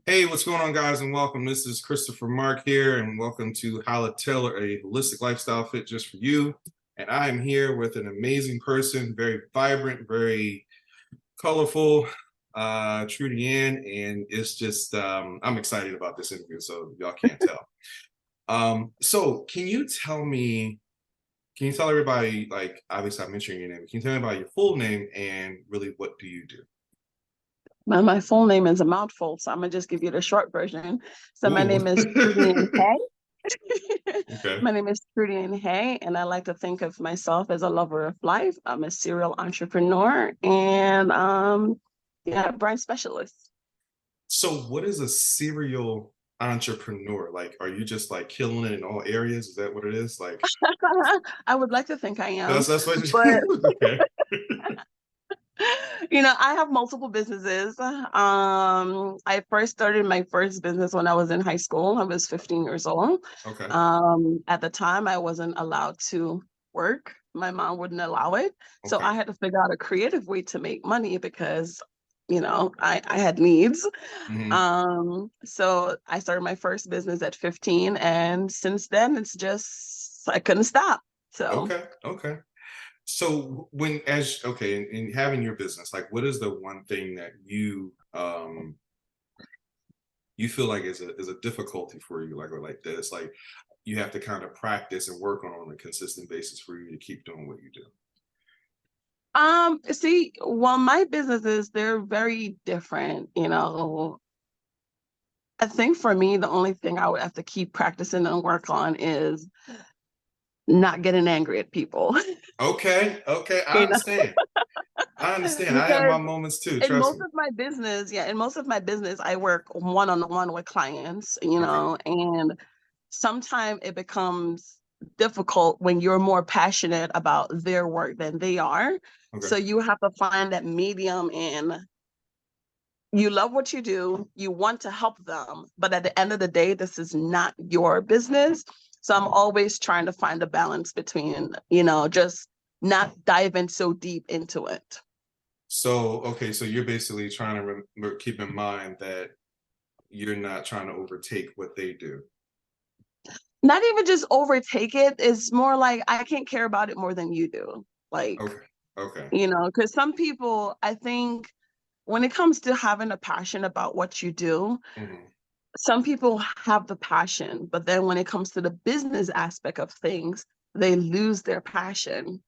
Hey, what's going on, guys, and welcome. This is Christopher Marc here, and welcome to How to Tailor a Holistic Lifestyle Fit Just for You. And I am here with an amazing person, very vibrant, very colorful, Trudean, and it's just I'm excited about this interview, so y'all can't tell. So can you tell everybody, like, obviously I'm mentioning your name, can you tell me about your full name and really what do you do? My full name is a mouthful, so I'm gonna just give you the short version. So my Ooh. name is Trudean Haye. Okay. My name is Trudean Haye, and I like to think of myself as a lover of life. I'm a serial entrepreneur and yeah, brand specialist. So what is a serial entrepreneur? Like, are you just like killing it in all areas? Is that what it is? Like, I would like to think I am, that's what but you okay. I have multiple businesses. I first started my first business when I was in high school. I was 15 years old. Okay. At the time, I wasn't allowed to work. My mom wouldn't allow it. So Okay. I had to figure out a creative way to make money because, I had needs. Hmm. So I started my first business at 15, and since then it's just I couldn't stop. So Okay. Okay. So in having your business, like what is the one thing that you feel like is a difficulty for you, like or like this? Like you have to kind of practice and work on a consistent basis for you to keep doing what you do. see, well, my businesses, they're very different. I think for me, the only thing I would have to keep practicing and work on is not getting angry at people. Okay, okay, I you know, understand. I understand. I have because my moments too, in trust most me. of my business, yeah, in most of my business, I work one-on-one with clients, Okay. and sometimes it becomes difficult when you're more passionate about their work than they are. Okay. So you have to find that medium in you love what you do, you want to help them, but at the end of the day, this is not your business. So I'm always trying to find a balance between, just not diving so deep into it. So, okay, so you're basically trying to keep in mind that you're not trying to overtake what they do. Not even just overtake it, it's more like I can't care about it more than you do. Like, Okay. Okay. because some people, I think when it comes to having a passion about what you do, Hmm. some people have the passion, but then when it comes to the business aspect of things, they lose their passion.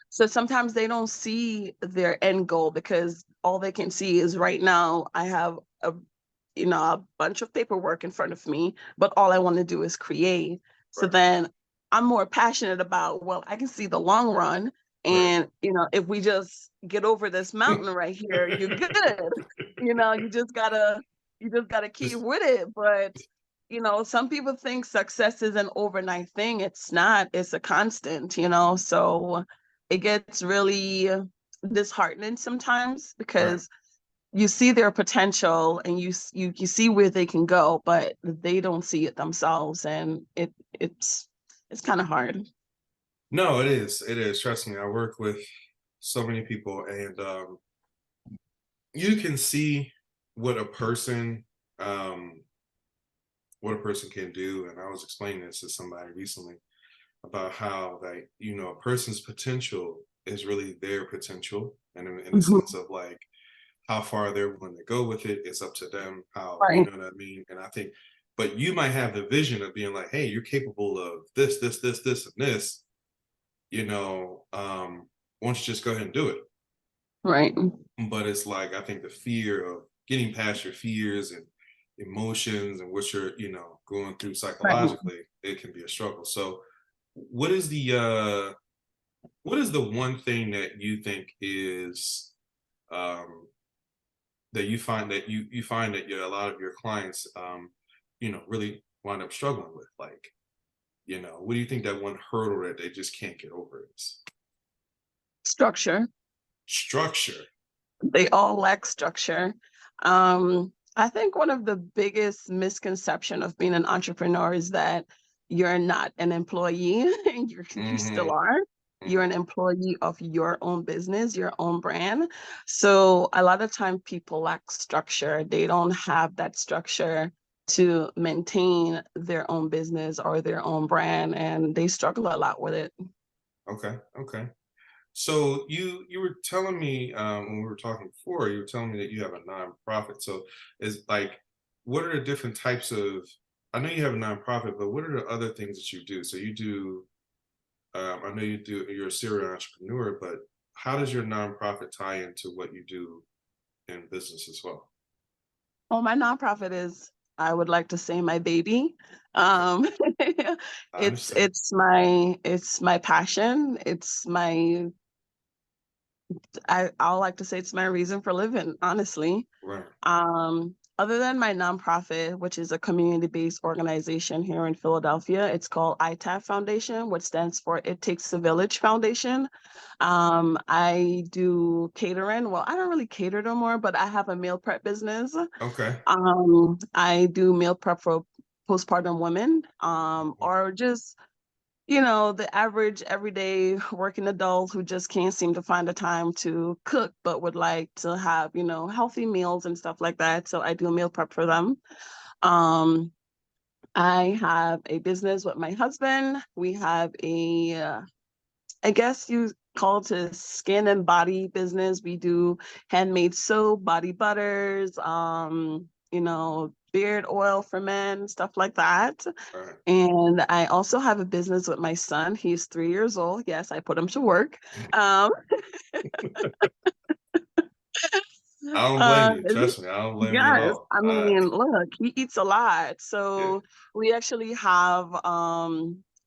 So sometimes they don't see their end goal because all they can see is right now I have a bunch of paperwork in front of me, but all I want to do is create. So Right. then I'm more passionate about, well, I can see the long run. Right. And, if we just get over this mountain right here, you're good. You just gotta keep Just with it. But, some people think success is an overnight thing. It's not, it's a constant. So it gets really disheartening sometimes right. because you see their potential and you see where they can go, but they don't see it themselves, and it's kind of hard. No, it is. It is. Trust me. I work with so many people, and you can see what a person um what a person can do. And I was explaining this to somebody recently about how, like, a person's potential is really their potential, and in the sense Mhm. of like how far they're willing to go with it, it's up to them. How, you Right. know what I mean? And I think, but you might have the vision of being like, hey, you're capable of this, this, and this. You know, why don't you just go ahead and do it? Right. But it's like I think the fear of getting past your fears and emotions and what you're, going through Right. psychologically, it can be a struggle. So what is the one thing that you think is um that you find that you find that a lot of your clients really wind up struggling with, like, what do you think that one hurdle that they just can't get over is? Structure. Structure. They all lack structure. I think one of the biggest misconception of being an entrepreneur is that you're not an employee and you still Hmm. are. You're an employee of your own business, your own brand. So a lot of time people lack structure. They don't have that structure to maintain their own business or their own brand, and they struggle a lot with it. Okay. Okay. So you were telling me when we were talking before, you were telling me that you have a nonprofit. So is like, what are the different types of? I know you have a nonprofit, but what are the other things that you do? So you do. I know you do. You're a serial entrepreneur, but how does your nonprofit tie into what you do in business as well? Well, my nonprofit is, I would like to say, my baby. Okay, Um, I understand. it's my passion. It's my I like to say it's my reason for living, honestly. Right. Other than my nonprofit, which is a community-based organization here in Philadelphia, it's called ITAF Foundation, which stands for It Takes a Village Foundation. I do catering. Well, I don't really cater no more, but I have a meal prep business. Okay. I do meal prep for postpartum women, Mhm. or just the average everyday working adult who just can't seem to find the time to cook, but would like to have, healthy meals and stuff like that. So I do meal prep for them. Um, I have a business with my husband. We have I guess you call it a skin and body business. We do handmade soap, body butters, beard oil for men, stuff like that. Right. And I also have a business with my son. He's 3 years old. Yes, I put him to work. Um, I don't blame uh, you. Trust me, I don't blame you at yes, all. I mean, look, he eats a lot. Yeah. So we actually have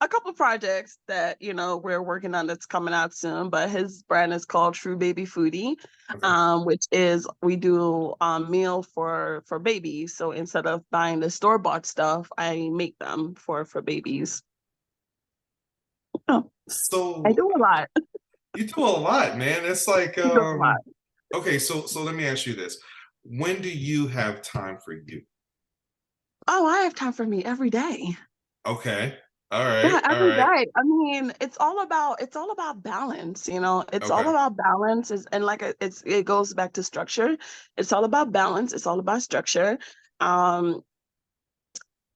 a couple projects that, we're working on that's coming out soon, but his brand is called True Baby Foodie, Okay. which is we do meal for babies. So instead of buying the store-bought stuff, I make them for babies. Oh, I So do a lot. you do a lot, man. It's like I do a lot. okay, so let me ask you this. When do you have time for you? Oh, I have time for me every day. Okay. All Yeah, right. All every right. day. I mean, it's all about balance, It's all Okay. about balance and like it goes back to structure. It's all about balance, it's all about structure. Um,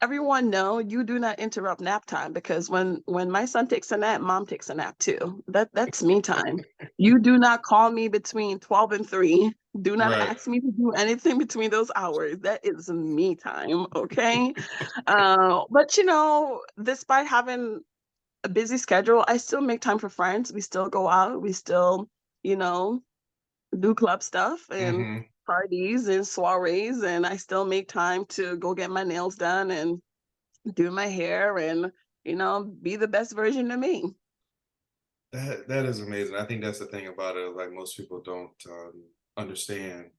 Everyone know you do not interrupt nap time, because when my son takes a nap, mom takes a nap too. That's me time. You do not call me between 12 and 3. Do not Right. ask me to do anything between those hours. That is me time, okay? But despite having a busy schedule, I still make time for friends. We still go out. We still, you know, do club stuff and Hmm. parties and soirees, and I still make time to go get my nails done and do my hair and, be the best version of me. That is amazing. I think that's the thing about it. Like most people don't understand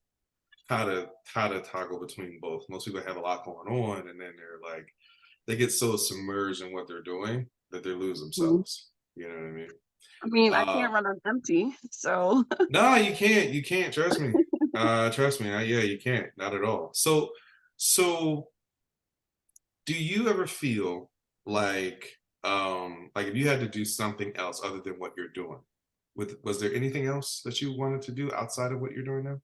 how to toggle between both. Most people have a lot going on, and then they're like they get so submerged in what they're doing that they lose Mhm. themselves. You know what I mean? I mean, I Uh, can't run on empty. So, no, you can't. You can't. Trust me. Trust me. Yeah, you can't. Not at all. So do you ever feel like if you had to do something else other than what you're doing, was there anything else that you wanted to do outside of what you're doing now?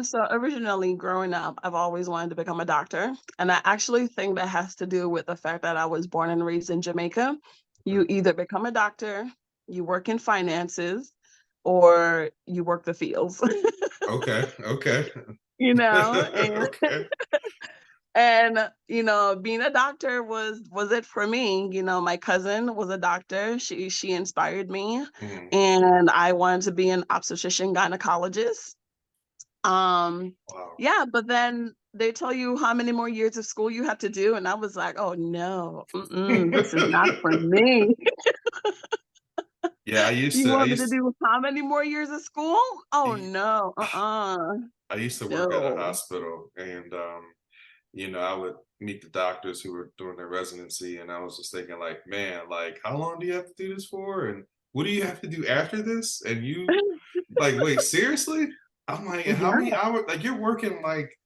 so originally growing up, I've always wanted to become a doctor. And I actually think that has to do with the fact that I was born and raised in Jamaica. Okay. You either become a doctor, you work in finances, or you work the fields. Okay. Okay. you know, and Okay. being a doctor was it for me. My cousin was a doctor. She inspired me, Mhm. and I wanted to be an obstetrician gynecologist. Um, Wow. yeah, but then they tell you how many more years of school you have to do, and I was like, oh no, this is not for me. Yeah, You want me to do how many more years of school? Oh no, I used to work at a no. hospital, and I would meet the doctors who were doing their residency, and I was just thinking, like, man, like, how long do you have to do this for, and what do you have to do after this? And you, like, wait, seriously? I'm like, how Yeah. many hours? Like, you're working like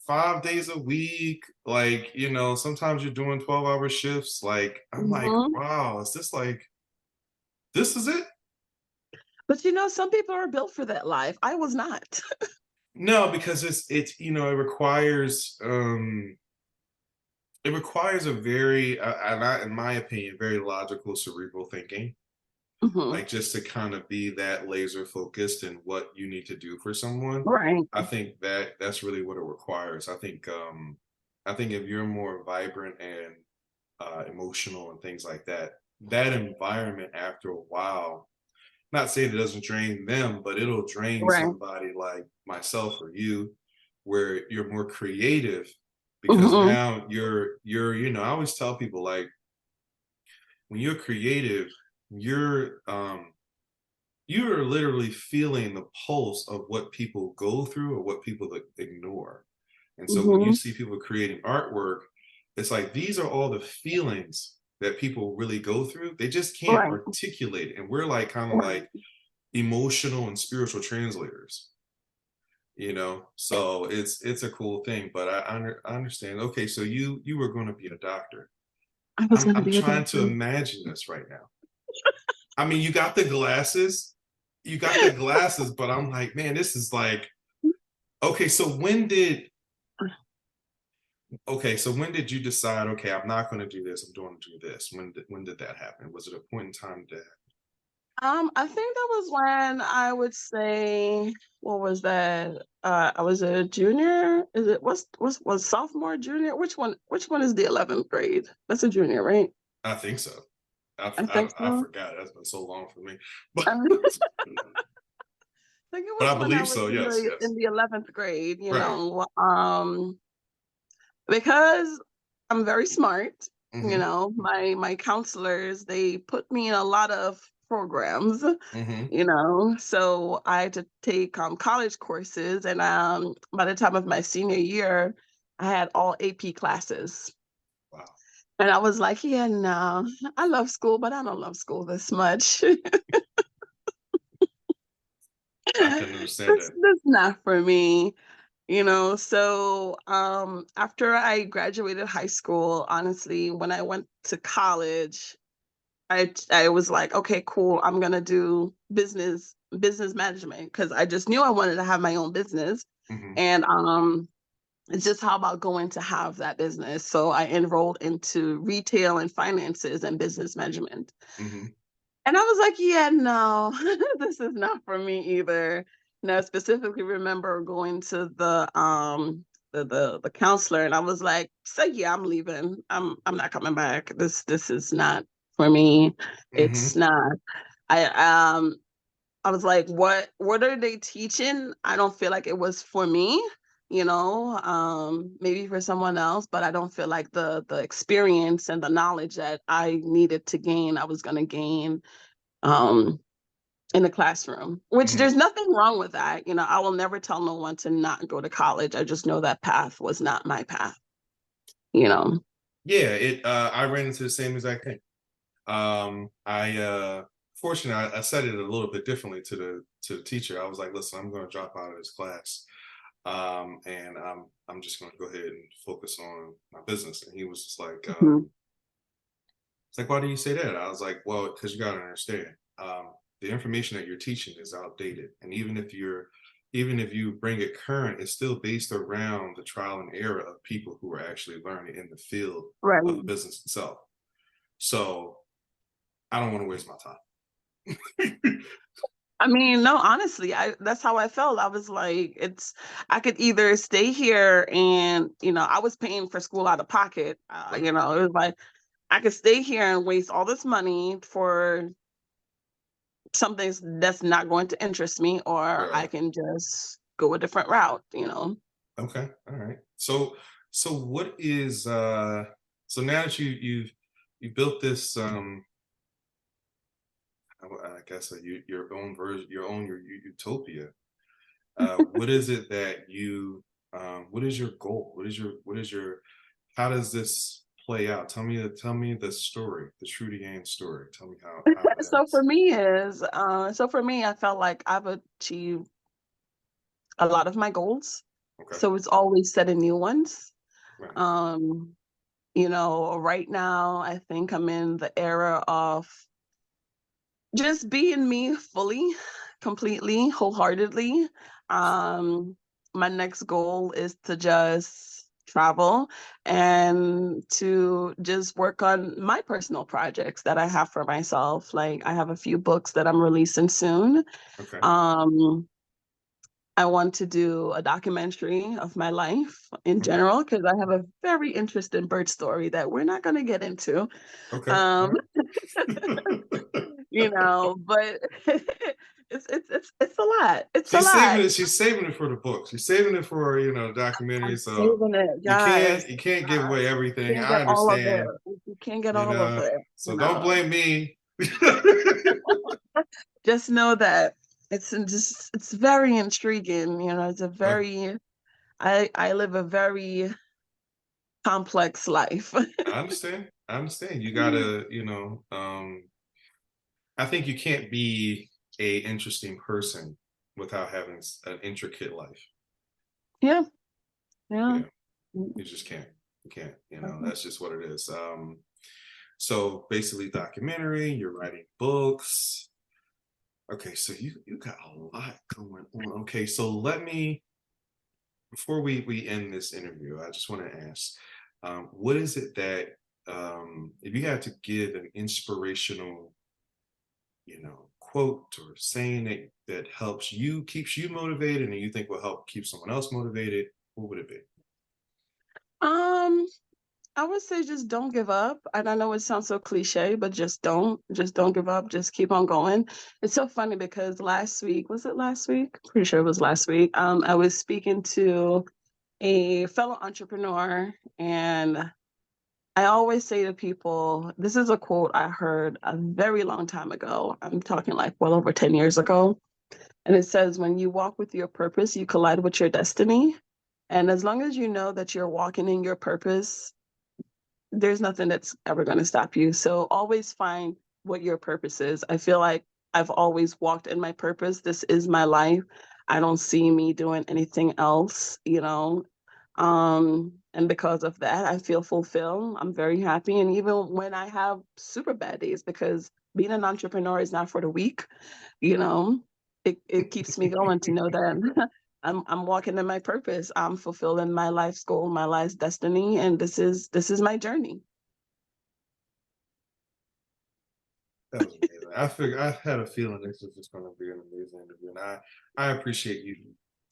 5 days a week, like, sometimes you're doing 12-hour shifts. Like, I'm like, Mhm. wow, is this like This is it. But some people are built for that life. I was not. No, because it's it requires a very, in my opinion, very logical, cerebral thinking. Hmm. Like just to kind of be that laser focused in what you need to do for someone. Right. I think that's really what it requires. I think if you're more vibrant and emotional and things like that, that environment after a while, not saying it doesn't drain them, but it'll drain Right. somebody like myself or you, where you're more creative because Hmm. now I always tell people like when you're creative, you're you're literally feeling the pulse of what people go through or what people ignore. And so when you Hmm. see people creating artwork, it's like these are all the feelings that people really go through. They just can't Right. articulate it. And we're like kind of Right. like emotional and spiritual translators, So it's a cool thing. But I understand. Okay, so you were going to be a doctor. I was going to I'm be a trying to doctor. imagine this right now. I mean, you got the glasses, but I'm like, man, this is like, okay, so when did you decide, okay, I'm not going to do this, I'm going to do this? When did that happen? Was it a point in time that, I think that was when I would say, what was that? I was a junior. Is it was sophomore, junior? Which one is the 11th grade? That's a junior, right? I think so. I think I so. forgot. That's been so long for me. But I think it but was I when I believe was so. in Yes, the yes. 11th grade, Right. because I'm very smart, Mm-hmm. my counselors, they put me in a lot of programs, Mm-hmm. so I had to take college courses, and by the time of my senior year, I had all AP classes. Wow. And I was like, yeah, no, I love school, but I don't love school this much. I can understand that. That's not for me. So after I graduated high school, honestly, when I went to college, I was like, okay, cool, I'm gonna do business management because I just knew I wanted to have my own business. Mm-hmm. And it's just how about going to have that business. So I enrolled into retail and finances and business management. Mm-hmm. And I was like, yeah, no, this is not for me either. No, I specifically remember going to the counselor, and I was like, so yeah, I'm leaving. I'm not coming back. This is not for me. It's Mm-hmm. not. I I was like, what are they teaching? I don't feel like it was for me, maybe for someone else, but I don't feel like the experience and the knowledge that I needed to gain, I was gonna gain um, in the classroom, which Mm-hmm. there's nothing wrong with that. I will never tell no one to not go to college. I just know that path was not my path, you know. Yeah, it I ran into the same exact thing. I fortunately I said it a little bit differently to the teacher. I was like, listen, I'm going to drop out of this class, and I'm just going to go ahead and focus on my business. And he was just like, Mhm. it's like, why do you say that? I was like, well, because you got to understand, the information that you're teaching is outdated, and even if you bring it current, it's still based around the trial and error of people who are actually learning in the field of the Right. business itself. So I don't want to waste my time. I mean, no, honestly, I that's how I felt. I was like, I could either stay here and, I was paying for school out of pocket. Right. It was like I could stay here and waste all this money for something that's not going to interest me, or I Right. can just go a different route. Okay. All right. So what is so now that you built this I guess your own version, your utopia. What is it that what is your goal? What is your how does this play out? Tell me the story, the Trudean story. Tell me how it ends. So for me, I felt like I've achieved a lot of my goals. Okay. So it's always setting new ones. Right. Um, right now I think I'm in the era of Just being me fully, completely, wholeheartedly. My next goal is to just travel and to just work on my personal projects that I have for myself. Like I have a few books that I'm releasing soon. Okay. Um, I want to do a documentary of my life in Okay. general because I have a very interesting bird story that we're not going to get into. Okay. All Um, right. but it's a lot. It's a She's saving lot. it. She's saving it for the book. She's saving it for, documentary. I'm So saving it, you yes. can't give away everything. Can't get I all of understand, it. You can't get all of it. so don't blame me. Just know that it's very intriguing. It's a Uh, very I live a very complex life. I understand. I understand. You gotta, I think you can't be a interesting person without having an intricate life. Yeah, yeah. Yeah, you just can't. You can't. That's just what it is. So basically, documentary. You're writing books. Okay, so you got a lot going on. Okay, so let me before we end this interview, I just want to ask, what is it that if you had to give an inspirational, quote or saying that helps you, keeps you motivated, and you think will help keep someone else motivated, what would it be? Um, I would say just don't give up. And I know it sounds so cliche, but just don't give up. Just keep on going. It's so funny because last week, was it last week? Pretty sure it was last week. I was speaking to a fellow entrepreneur, and I always say to people, this is a quote I heard a very long time ago. I'm talking like well over 10 years ago. And it says, when you walk with your purpose, you collide with your destiny. And as long as you know that you're walking in your purpose, there's nothing that's ever going to stop you. So always find what your purpose is. I feel like I've always walked in my purpose. This is my life. I don't see me doing anything else. And because of that, I feel fulfilled. I'm very happy. And even when I have super bad days, because being an entrepreneur is not for the weak, you know, it keeps me going to know that I'm walking in my purpose. I'm fulfilling my life's goal, my life's destiny, and this is my journey. That was amazing. I had a feeling this was just going to be an amazing interview, and I appreciate you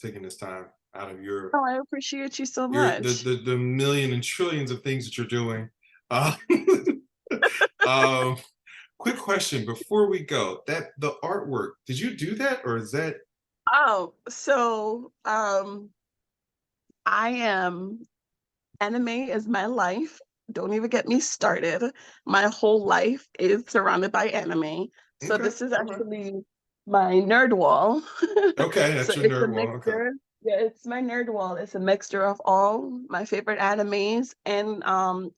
taking this time out of your Oh, I appreciate you so your the much. the, the million and trillions of things that you're doing. Uh, um, quick question before we go: that the artwork, did you do that, or is that Oh, so I am anime is my life. Don't even get me started. My whole life is surrounded by anime. So okay? this is Okay, actually my nerd wall. okay, So that's your it's a nerd wall. Okay, mixture. Yeah, it's my nerd wall. It's a mixture of all my favorite animes and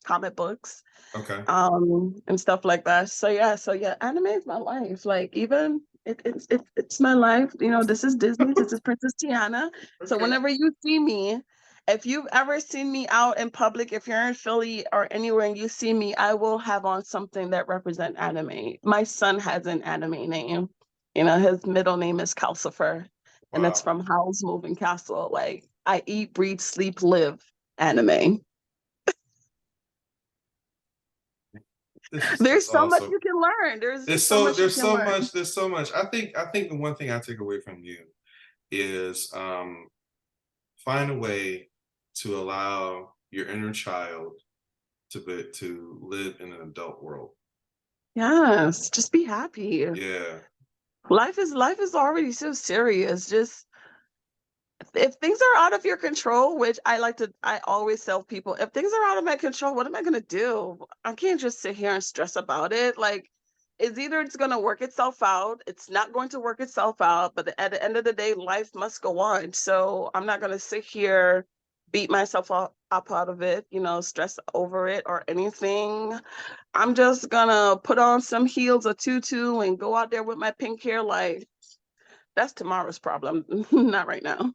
comic books okay. and stuff like that. So yeah, anime is my life. Like even it's my life. This is Disney. This is Princess Tiana. So Okay. whenever you see me, if you've ever seen me out in public, if you're in Philly or anywhere and you see me, I will have on something that represent anime. My son has an anime name. His middle name is Calcifer, and it's Wow. from Howl's Moving Castle. Like I eat, breathe, sleep, live anime. This is There's just so much awesome. you can learn. There's so much you There's can so learn. much, I think the one thing I take away from you is find a way to allow your inner child to live in an adult world. Yes, just be happy. Yeah. Life is already so serious. Just if things are out of your control, which I always tell people, if things are out of my control, what am I gonna do? I can't just sit here and stress about it. Like, it's gonna work itself out, it's not going to work itself out, but at the end of the day, life must go on. So I'm not gonna sit here, beat myself up out of it, stress over it or anything. I'm just gonna put on some heels, a tutu, and go out there with my pink hair. Like, that's tomorrow's problem, not right now.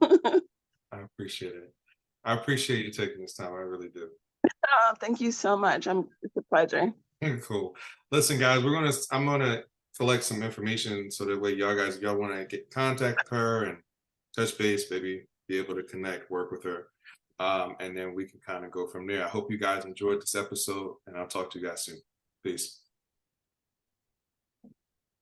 I appreciate it. I appreciate you taking this time. I really do. Thank you so much. It's a pleasure. Cool. Listen, guys, I'm gonna collect some information so that way y'all want to get contact her and touch base, maybe be able to connect, work with her. And then we can kind of go from there. I hope you guys enjoyed this episode, and I'll talk to you guys soon. Peace.